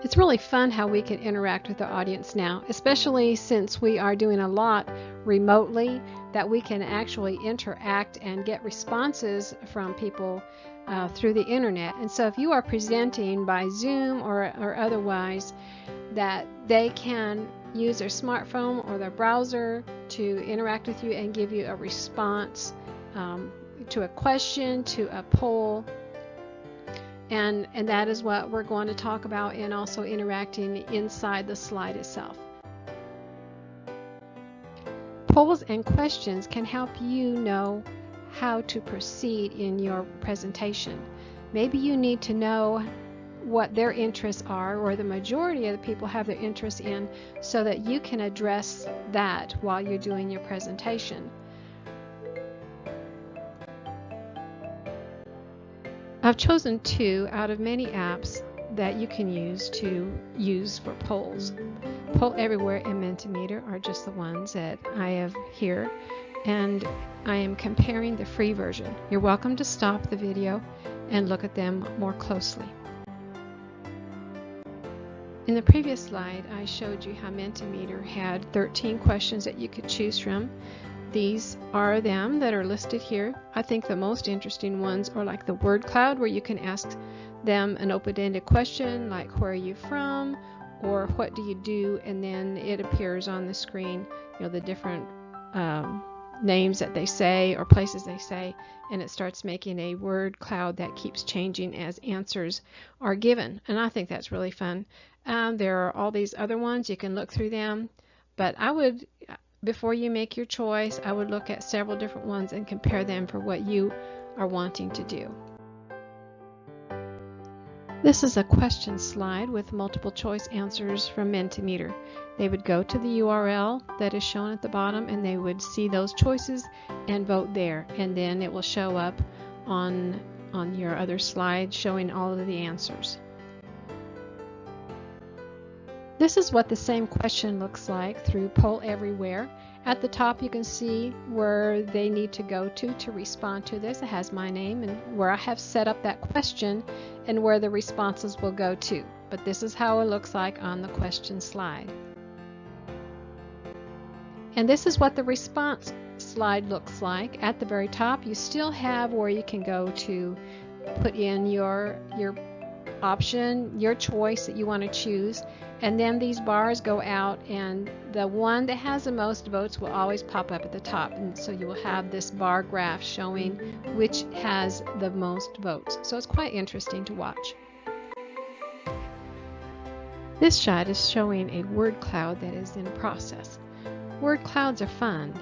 It's really fun how we can interact with our audience now, especially since we are doing a lot remotely, that we can actually interact and get responses from people through the internet. And so if you are presenting by Zoom or otherwise, that they can use their smartphone or their browser to interact with you and give you a response to a question, to a poll. And that is what we're going to talk about, and also interacting inside the slide itself. Polls and questions can help you know how to proceed in your presentation. Maybe you need to know what their interests are, or the majority of the people have their interests in, so that you can address that while you're doing your presentation. I've chosen 2 out of many apps that you can use for polls. Poll Everywhere and Mentimeter are just the ones that I have here, and I am comparing the free version. You're welcome to stop the video and look at them more closely. In the previous slide, I showed you how Mentimeter had 13 questions that you could choose from. These are them that are listed here. I think the most interesting ones are like the word cloud, where you can ask them an open-ended question like, where are you from, or what do you do, and then it appears on the screen, the different names that they say or places they say, and it starts making a word cloud that keeps changing as answers are given. And I think that's really fun. There are all these other ones. You can look through them, but before you make your choice, I would look at several different ones and compare them for what you are wanting to do. This is a question slide with multiple choice answers from Mentimeter. They would go to the URL that is shown at the bottom, and they would see those choices and vote there, and then it will show up on your other slide showing all of the answers. This is what the same question looks like through Poll Everywhere. At the top you can see where they need to go to respond to this. It has my name and where I have set up that question and where the responses will go to. But this is how it looks like on the question slide. And this is what the response slide looks like. At the very top you still have where you can go to put in your option, your choice that you want to choose, and then these bars go out, and the one that has the most votes will always pop up at the top, and so you will have this bar graph showing which has the most votes. So it's quite interesting to watch. This shot is showing a word cloud that is in process. Word clouds are fun.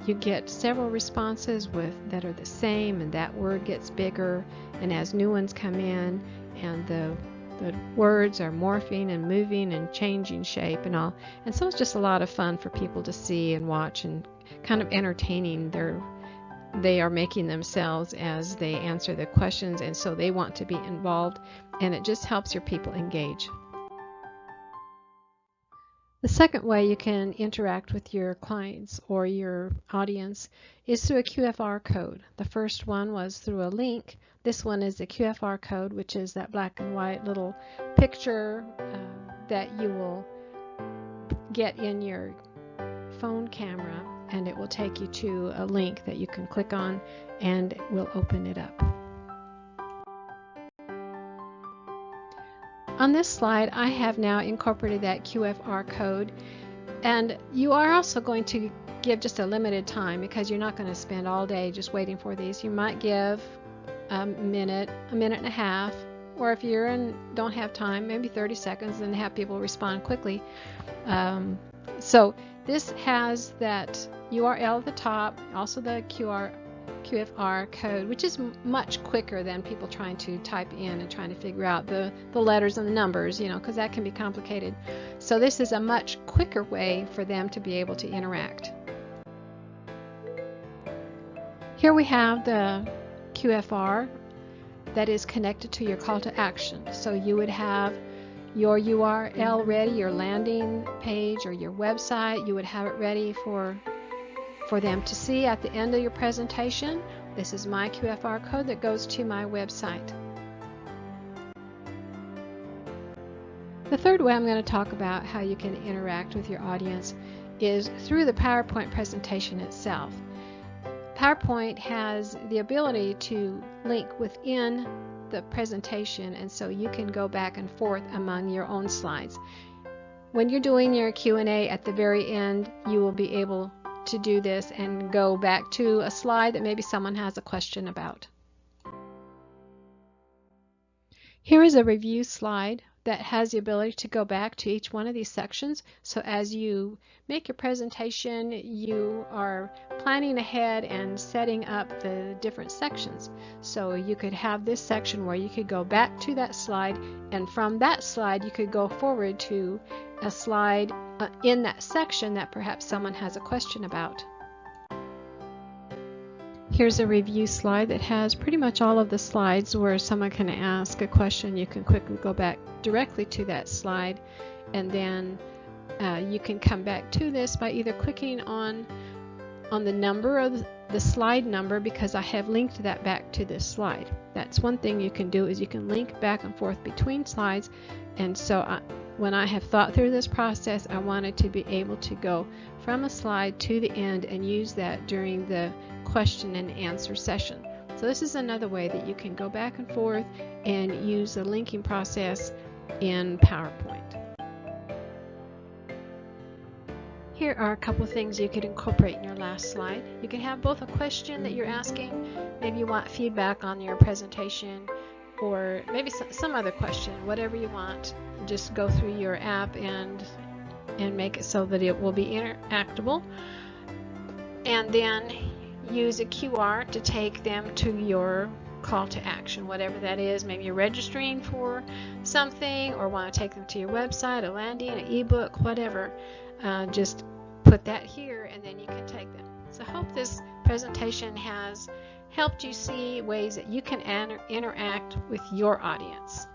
You get several responses that are the same, and that word gets bigger, and as new ones come in, and the words are morphing and moving and changing shape and all. And so it's just a lot of fun for people to see and watch, and kind of entertaining. They are making themselves as they answer the questions, and so they want to be involved, and it just helps your people engage. The second way you can interact with your clients or your audience is through a QFR code. The first one was through a link. This one is the QFR code, which is that black and white little picture that you will get in your phone camera, and it will take you to a link that you can click on and it will open it up. On this slide, I have now incorporated that QFR code, and you are also going to give just a limited time, because you're not going to spend all day just waiting for these. You might give a minute and a half, or if you don't have time, maybe 30 seconds, and have people respond quickly. So this has that URL at the top, also the QFR code, which is much quicker than people trying to type in and trying to figure out the letters and the numbers, because that can be complicated. So this is a much quicker way for them to be able to interact. Here we have the QFR that is connected to your call to action. So you would have your URL ready, your landing page or your website. You would have it ready for them to see at the end of your presentation. This is my QFR code that goes to my website. The third way I'm going to talk about how you can interact with your audience is through the PowerPoint presentation itself. PowerPoint has the ability to link within the presentation, and so you can go back and forth among your own slides. When you're doing your Q&A at the very end, you will be able to do this and go back to a slide that maybe someone has a question about. Here is a review slide that has the ability to go back to each one of these sections. So as you make your presentation, you are planning ahead and setting up the different sections. So you could have this section where you could go back to that slide, and from that slide you could go forward to a slide in that section that perhaps someone has a question about. Here's a review slide that has pretty much all of the slides where someone can ask a question. You can quickly go back directly to that slide, and then you can come back to this by either clicking on the number of the slide number, because I have linked that back to this slide. That's one thing you can do, is you can link back and forth between slides. And so when I have thought through this process, I wanted to be able to go from a slide to the end and use that during the question and answer session. So this is another way that you can go back and forth and use the linking process in PowerPoint. Here are a couple of things you could incorporate in your last slide. You can have both a question that you're asking, maybe you want feedback on your presentation, or maybe some other question, whatever you want. Just go through your app and make it so that it will be interactable, and then use a QR to take them to your call to action, whatever that is. Maybe you're registering for something, or want to take them to your website, a landing, an ebook, whatever. Just put that here, and then you can take them. So I hope this presentation has helped you see ways that you can interact with your audience.